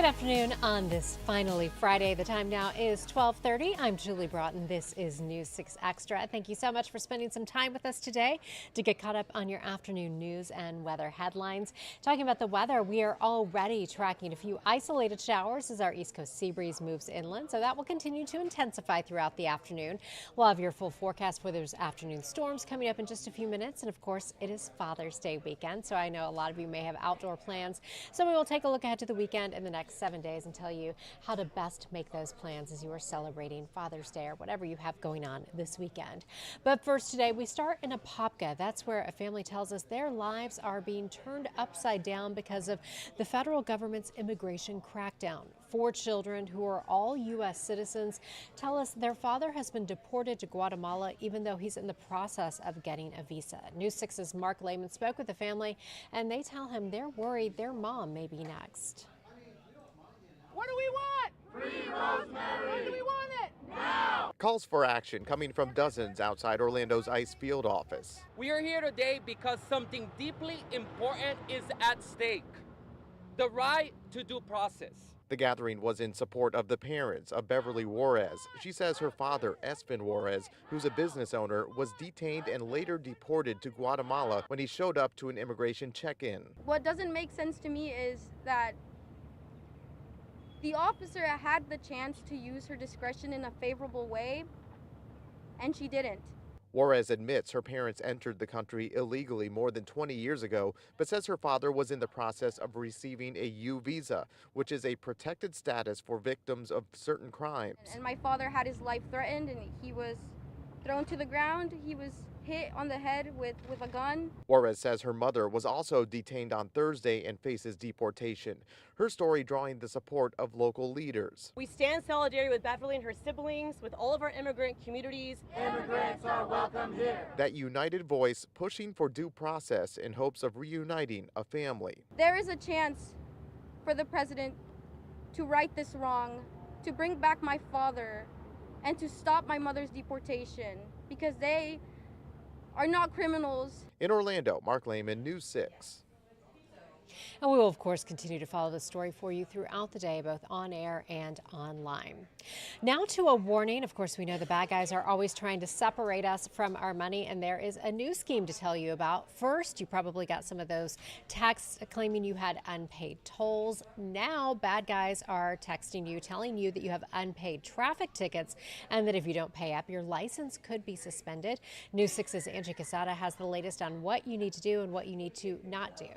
Good afternoon on this finally Friday. The time now is 12:30. I'm Julie Broughton. This is News 6 Extra. Thank you so much for spending some time with us today to get caught up on your afternoon news and weather headlines. Talking about the weather, we are already tracking a few isolated showers as our East Coast sea breeze moves inland, so that will continue to intensify throughout the afternoon. We'll have your full forecast for those afternoon storms coming up in just a few minutes. And of course, it is Father's Day weekend, so I know a lot of you may have outdoor plans. So we will take a look ahead to the weekend in the next 7 days and tell you how to best make those plans as you are celebrating Father's Day or whatever you have going on this weekend. But first today, we start in Apopka. That's where a family tells us their lives are being turned upside down because of the federal government's immigration crackdown. 4 children who are all U.S. citizens tell us their father has been deported to Guatemala even though he's in the process of getting a visa. News 6's Mark Lehman spoke with the family and they tell him they're worried their mom may be next. What do we want? Free Rosemary! When do we want it? Now! Calls for action coming from dozens outside Orlando's ICE field office. We are here today because something deeply important is at stake. The right to due process. The gathering was in support of the parents of Beverly Juarez. She says her father, Espen Juarez, who's a business owner, was detained and later deported to Guatemala when he showed up to an immigration check-in. What doesn't make sense to me is that the officer had the chance to use her discretion in a favorable way, and she didn't. Juarez admits her parents entered the country illegally more than 20 years ago, but says her father was in the process of receiving a U visa, which is a protected status for victims of certain crimes. And my father had his life threatened, and he was thrown to the ground. He was hit on the head with a gun. Juarez says her mother was also detained on Thursday and faces deportation. Her story drawing the support of local leaders. We stand solidarity with Beverly and her siblings, with all of our immigrant communities. Immigrants are welcome here. That united voice pushing for due process in hopes of reuniting a family. There is a chance for the president to right this wrong, to bring back my father, and to stop my mother's deportation, because they are not criminals. In Orlando, Mark Lehman, News 6. And we will, of course, continue to follow this story for you throughout the day, both on air and online. Now to a warning. Of course, we know the bad guys are always trying to separate us from our money, and there is a new scheme to tell you about. First, you probably got some of those texts claiming you had unpaid tolls. Now, bad guys are texting you, telling you that you have unpaid traffic tickets, and that if you don't pay up, your license could be suspended. News 6's Angie Casada has the latest on what you need to do and what you need to not do.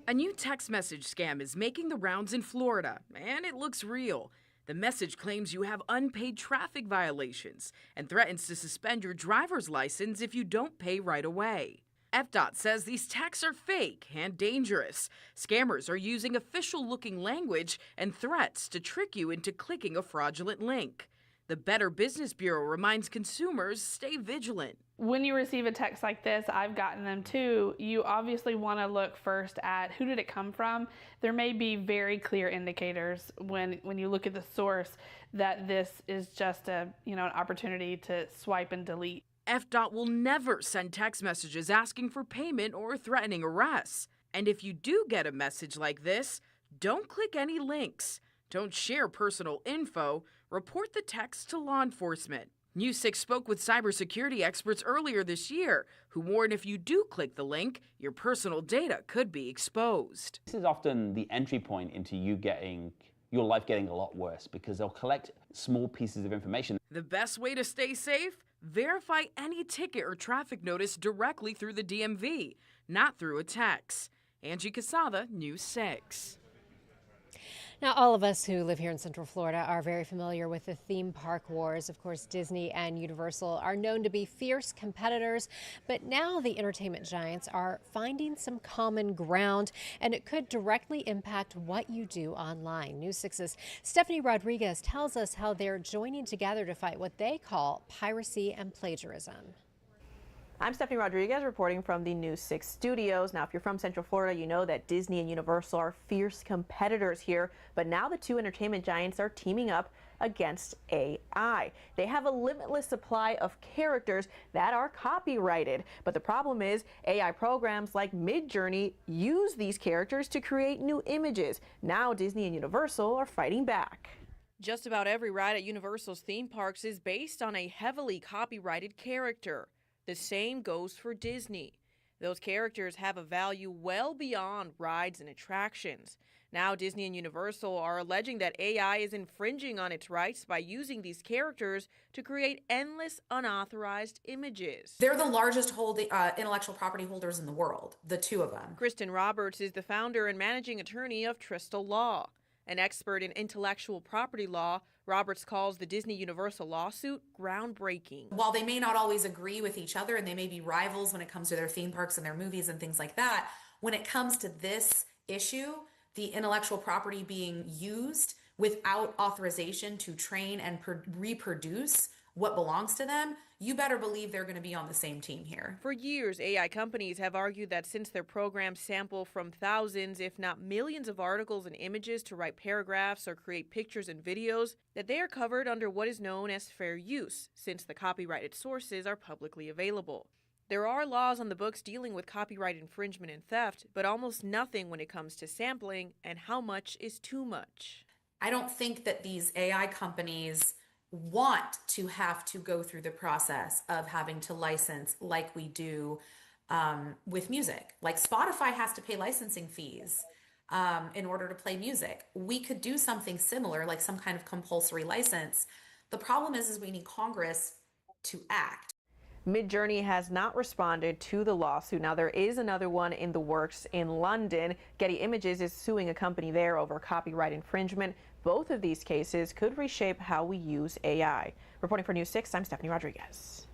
A new text message scam is making the rounds in Florida, and it looks real. The message claims you have unpaid traffic violations and threatens to suspend your driver's license if you don't pay right away. FDOT says these texts are fake and dangerous. Scammers are using official-looking language and threats to trick you into clicking a fraudulent link. The Better Business Bureau reminds consumers stay vigilant. When you receive a text like this, I've gotten them too, you obviously want to look first at who did it come from. There may be very clear indicators when you look at the source that this is just an opportunity to swipe and delete. FDOT will never send text messages asking for payment or threatening arrests. And if you do get a message like this, don't click any links. Don't share personal info. Report the text to law enforcement. News 6 spoke with cybersecurity experts earlier this year who warn if you do click the link, your personal data could be exposed. This is often the entry point into your life getting a lot worse because they'll collect small pieces of information. The best way to stay safe? Verify any ticket or traffic notice directly through the DMV, not through a text. Angie Casada, News 6. Now, all of us who live here in Central Florida are very familiar with the theme park wars. Of course, Disney and Universal are known to be fierce competitors, but now the entertainment giants are finding some common ground, and it could directly impact what you do online. News 6's Stephanie Rodriguez tells us how they're joining together to fight what they call piracy and plagiarism. I'm Stephanie Rodriguez reporting from the News 6 studios. Now, if you're from Central Florida, you know that Disney and Universal are fierce competitors here, but now the two entertainment giants are teaming up against AI. They have a limitless supply of characters that are copyrighted, but the problem is AI programs like Midjourney use these characters to create new images. Now Disney and Universal are fighting back. Just about every ride at Universal's theme parks is based on a heavily copyrighted character. The same goes for Disney. Those characters have a value well beyond rides and attractions. Now Disney and Universal are alleging that AI is infringing on its rights by using these characters to create endless unauthorized images. They're the largest intellectual property holders in the world, the two of them. Kristen Roberts is the founder and managing attorney of Tristal Law. An expert in intellectual property law, Roberts calls the Disney-Universal lawsuit groundbreaking. While they may not always agree with each other and they may be rivals when it comes to their theme parks and their movies and things like that, when it comes to this issue, the intellectual property being used without authorization to train and reproduce what belongs to them, you better believe they're going to be on the same team here. For years, AI companies have argued that since their programs sample from thousands, if not millions of articles and images to write paragraphs or create pictures and videos, that they are covered under what is known as fair use, since the copyrighted sources are publicly available. There are laws on the books dealing with copyright infringement and theft, but almost nothing when it comes to sampling and how much is too much. I don't think that these AI companies want to have to go through the process of having to license like we do with music. Like Spotify has to pay licensing fees in order to play music. We could do something similar, like some kind of compulsory license. The problem is we need Congress to act. Midjourney has not responded to the lawsuit. Now, there is another one in the works in London. Getty Images is suing a company there over copyright infringement. Both of these cases could reshape how we use AI. Reporting for News 6, I'm Stephanie Rodriguez.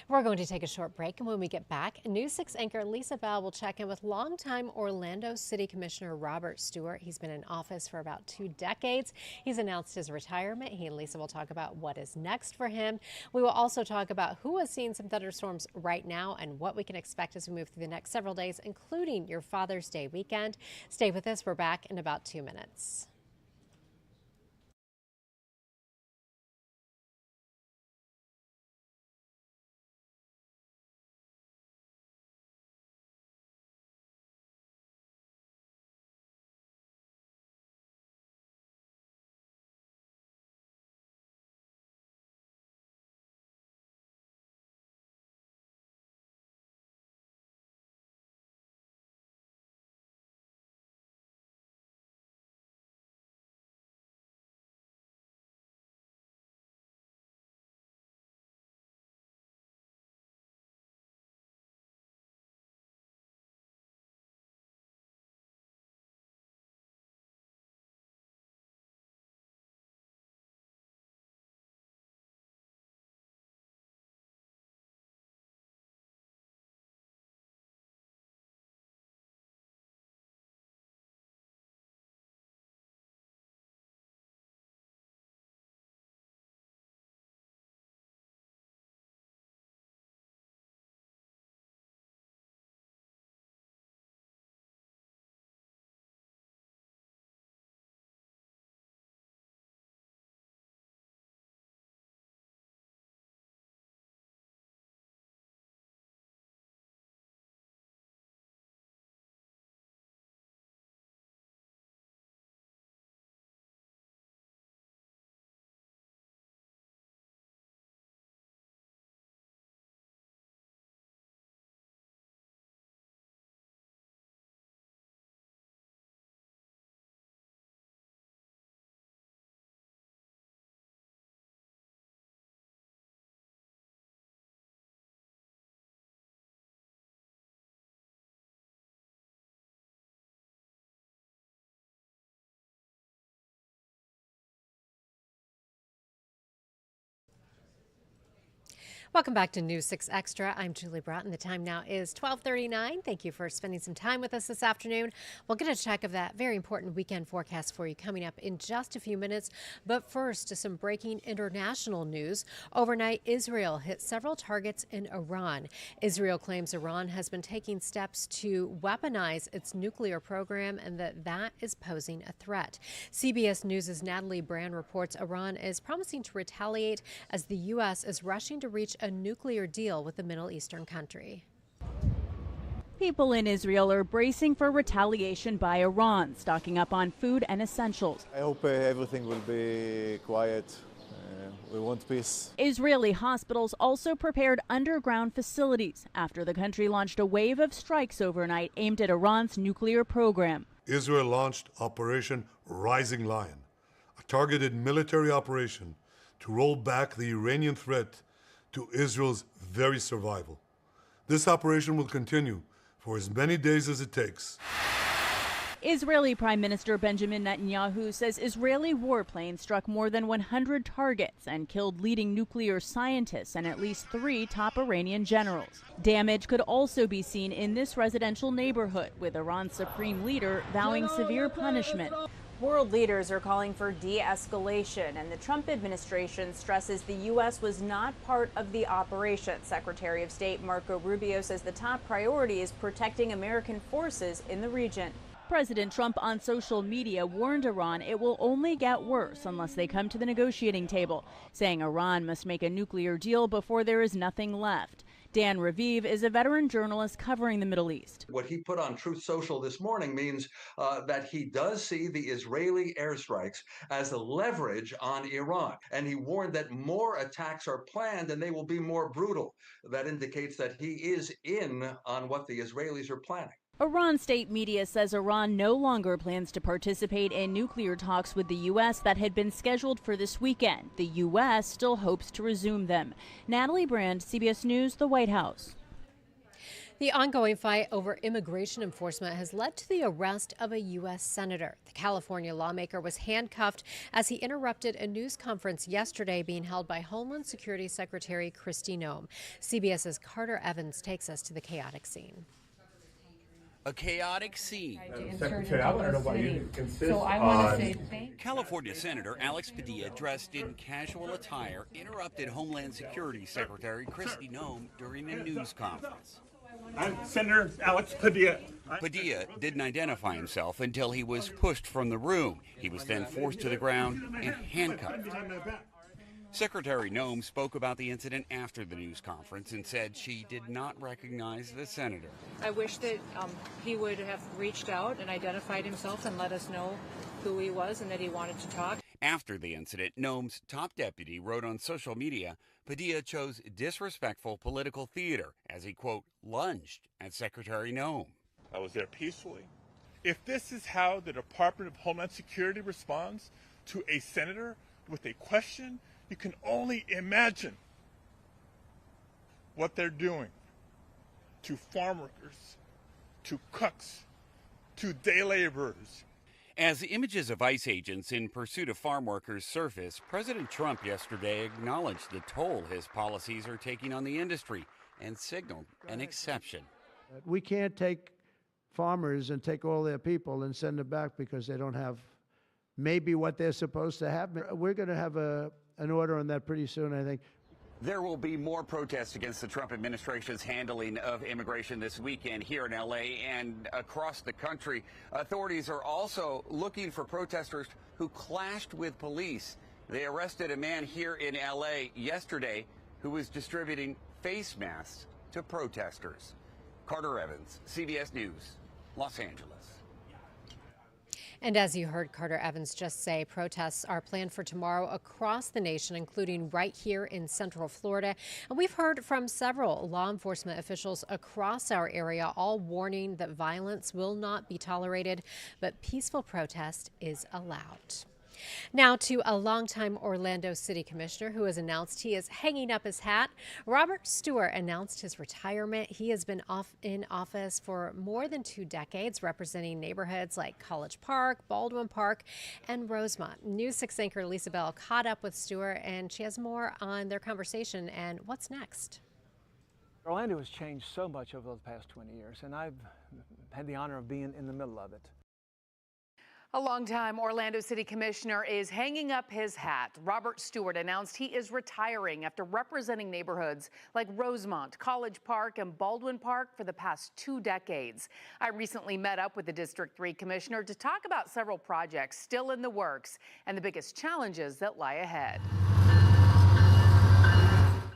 We're going to take a short break, and when we get back, News 6 anchor Lisa Bell will check in with longtime Orlando City Commissioner Robert Stewart. He's been in office for about 2 decades. He's announced his retirement. He and Lisa will talk about what is next for him. We will also talk about who has seen some thunderstorms right now and what we can expect as we move through the next several days, including your Father's Day weekend. Stay with us. We're back in about 2 minutes. Welcome back to News 6 Extra. I'm Julie Broughton. The time now is 12:39. Thank you for spending some time with us this afternoon. We'll get a check of that very important weekend forecast for you coming up in just a few minutes. But first, to some breaking international news. Overnight, Israel hit several targets in Iran. Israel claims Iran has been taking steps to weaponize its nuclear program and that is posing a threat. CBS News' Natalie Brand reports Iran is promising to retaliate as the U.S. is rushing to reach a nuclear deal with the Middle Eastern country. People in Israel are bracing for retaliation by Iran, stocking up on food and essentials. I hope everything will be quiet. We want peace. Israeli hospitals also prepared underground facilities after the country launched a wave of strikes overnight aimed at Iran's nuclear program. Israel launched Operation Rising Lion, a targeted military operation to roll back the Iranian threat to Israel's very survival. This operation will continue for as many days as it takes. Israeli Prime Minister Benjamin Netanyahu says Israeli warplanes struck more than 100 targets and killed leading nuclear scientists and at least 3 top Iranian generals. Damage could also be seen in this residential neighborhood, with Iran's supreme leader vowing severe punishment. World leaders are calling for de-escalation, and the Trump administration stresses the U.S. was not part of the operation. Secretary of State Marco Rubio says the top priority is protecting American forces in the region. President Trump on social media warned Iran it will only get worse unless they come to the negotiating table, saying Iran must make a nuclear deal before there is nothing left. Dan Raviv is a veteran journalist covering the Middle East. What he put on Truth Social this morning means that he does see the Israeli airstrikes as a leverage on Iran. And he warned that more attacks are planned and they will be more brutal. That indicates that he is in on what the Israelis are planning. Iran state media says Iran no longer plans to participate in nuclear talks with the U.S. that had been scheduled for this weekend. The U.S. still hopes to resume them. Natalie Brand, CBS News, the White House. The ongoing fight over immigration enforcement has led to the arrest of a U.S. senator. The California lawmaker was handcuffed as he interrupted a news conference yesterday being held by Homeland Security Secretary Kristi Noem. CBS's Carter Evans takes us to the chaotic scene. A chaotic scene. Secretary, I want to know why you insist California Senator Alex Padilla, dressed in casual attire, interrupted Homeland Security Secretary Kristi Noem during a news conference. I'm Senator Alex Padilla. Padilla didn't identify himself until he was pushed from the room. He was then forced to the ground and handcuffed. Secretary Noem spoke about the incident after the news conference and said she did not recognize the senator. I wish that he would have reached out and identified himself and let us know who he was and that he wanted to talk. After the incident, Noem's top deputy wrote on social media Padilla chose disrespectful political theater as he, quote, lunged at Secretary Noem. I was there peacefully. If this is how the Department of Homeland Security responds to a senator with a question, you can only imagine what they're doing to farm workers, to cooks, to day laborers. As images of ICE agents in pursuit of farm workers surfaced, President Trump yesterday acknowledged the toll his policies are taking on the industry and signaled an exception. We can't take farmers and take all their people and send them back because they don't have maybe what they're supposed to have. We're going to have an order on that pretty soon, I think. There will be more protests against the Trump administration's handling of immigration this weekend here in L.A. and across the country. Authorities are also looking for protesters who clashed with police. They arrested a man here in L.A. yesterday who was distributing face masks to protesters. Carter Evans, CBS News, Los Angeles. And as you heard Carter Evans just say, protests are planned for tomorrow across the nation, including right here in Central Florida. And we've heard from several law enforcement officials across our area, all warning that violence will not be tolerated, but peaceful protest is allowed. Now to a longtime Orlando City Commissioner who has announced he is hanging up his hat. Robert Stewart announced his retirement. He has been in office for more than 2 decades, representing neighborhoods like College Park, Baldwin Park, and Rosemont. News 6 anchor Lisa Bell caught up with Stewart, and she has more on their conversation and what's next. Orlando has changed so much over the past 20 years, and I've had the honor of being in the middle of it. A longtime Orlando City Commissioner is hanging up his hat. Robert Stewart announced he is retiring after representing neighborhoods like Rosemont, College Park, and Baldwin Park for the past 2 decades. I recently met up with the District 3 Commissioner to talk about several projects still in the works and the biggest challenges that lie ahead.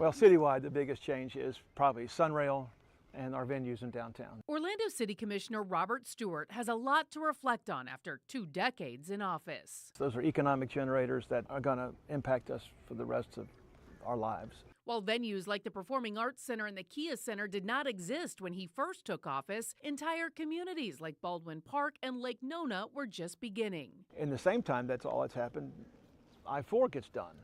Well, citywide, the biggest change is probably Sunrail and our venues in downtown. Orlando City Commissioner Robert Stewart has a lot to reflect on after 2 decades in office. Those are economic generators that are going to impact us for the rest of our lives. While venues like the Performing Arts Center and the Kia Center did not exist when he first took office, entire communities like Baldwin Park and Lake Nona were just beginning. In the same time that's all that's happened, I-4 gets done.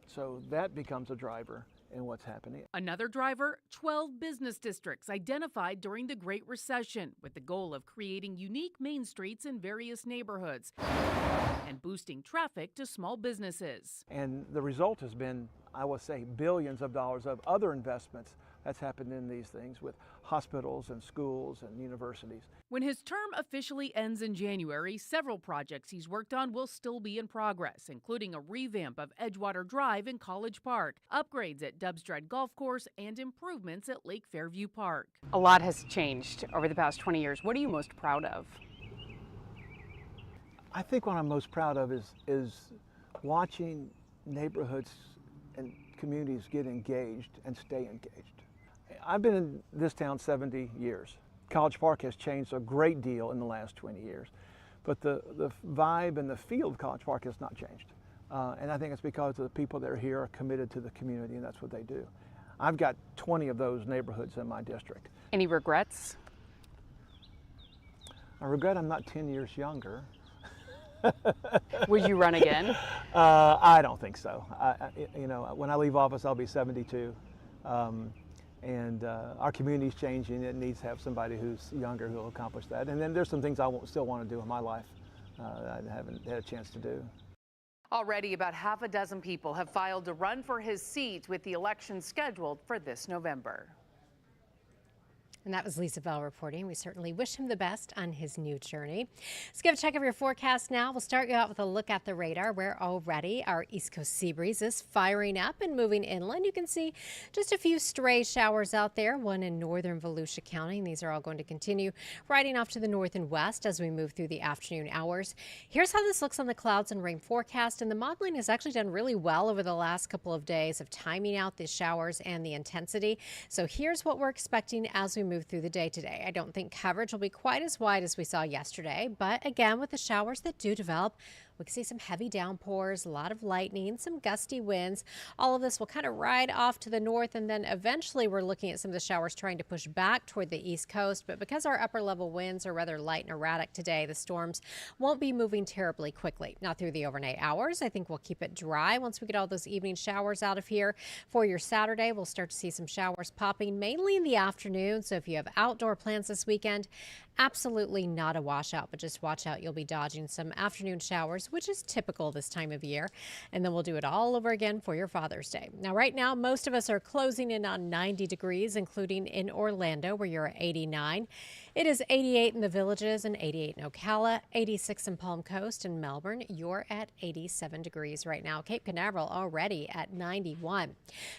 So that becomes a driver in what's happening. Another driver, 12 business districts identified during the Great Recession with the goal of creating unique main streets in various neighborhoods and boosting traffic to small businesses. And the result has been, I would say, billions of dollars of other investments that's happened in these things with hospitals and schools and universities. When his term officially ends in January, several projects he's worked on will still be in progress, including a revamp of Edgewater Drive in College Park, upgrades at Dubstred Golf Course, and improvements at Lake Fairview Park. A lot has changed over the past 20 years. What are you most proud of? I think what I'm most proud of is watching neighborhoods and communities get engaged and stay engaged. I've been in this town 70 years. College Park has changed a great deal in the last 20 years, but the vibe and the feel of College Park has not changed. And I think it's because the people that are here are committed to the community, and that's what they do. I've got 20 of those neighborhoods in my district. Any regrets? I regret I'm not 10 years younger. Would you run again? I don't think so. You know, when I leave office, I'll be 72. And our community's changing. It needs to have somebody who's younger who will accomplish that. And then there's some things I still want to do in my life that I haven't had a chance to do. Already about half a dozen people have filed to run for his seat with the election scheduled for this November. And that was Lisa Bell reporting. We certainly wish him the best on his new journey. Let's give a check of your forecast now. We'll start you out with a look at the radar, where already our East Coast sea breeze is firing up and moving inland. You can see just a few stray showers out there, one in northern Volusia County. And these are all going to continue riding off to the north and west as we move through the afternoon hours. Here's how this looks on the clouds and rain forecast. And the modeling has actually done really well over the last couple of days of timing out the showers and the intensity. So here's what we're expecting as we move through the day today. I don't think coverage will be quite as wide as we saw yesterday, but again, with the showers that do develop, we can see some heavy downpours, a lot of lightning, some gusty winds. All of this will kind of ride off to the north, and then eventually we're looking at some of the showers trying to push back toward the east coast. But because our upper level winds are rather light and erratic today, the storms won't be moving terribly quickly. Now through the overnight hours, I think we'll keep it dry once we get all those evening showers out of here. For your Saturday, we'll start to see some showers popping mainly in the afternoon. So if you have outdoor plans this weekend, absolutely not a washout, but just watch out. You'll be dodging some afternoon showers, which is typical this time of year. And then we'll do it all over again for your Father's Day. Now, right now, most of us are closing in on 90 degrees, including in Orlando, where you're at 89. It is 88 in the Villages and 88 in Ocala, 86 in Palm Coast and Melbourne. You're at 87 degrees right now. Cape Canaveral already at 91.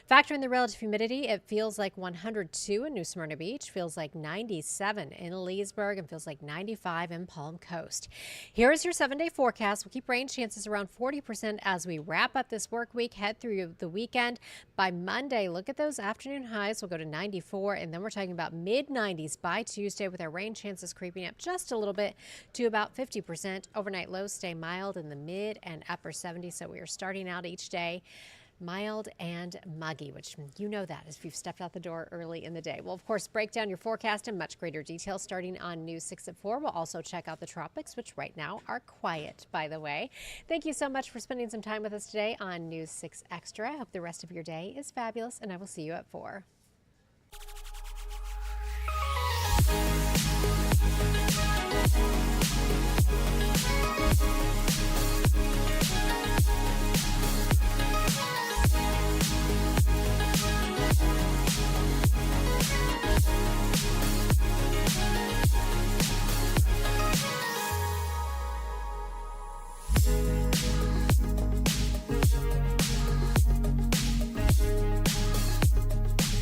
Factor in the relative humidity. It feels like 102 in New Smyrna Beach, feels like 97 in Leesburg, and feels like 95 in Palm Coast. Here is your 7-day forecast. We'll keep rain chances around 40% as we wrap up this work week, head through the weekend. By Monday, look at those afternoon highs. We'll go to 94, and then we're talking about mid-90s by Tuesday, with our rain chances creeping up just a little bit to about 50%. Overnight lows stay mild in the mid and upper 70s, so we are starting out each day mild and muggy, which you know that if you've stepped out the door early in the day. We'll, of course, break down your forecast in much greater detail starting on News 6 at 4. We'll also check out the tropics, which right now are quiet, by the way. Thank you so much for spending some time with us today on News 6 Extra. I hope the rest of your day is fabulous, and I will see you at 4.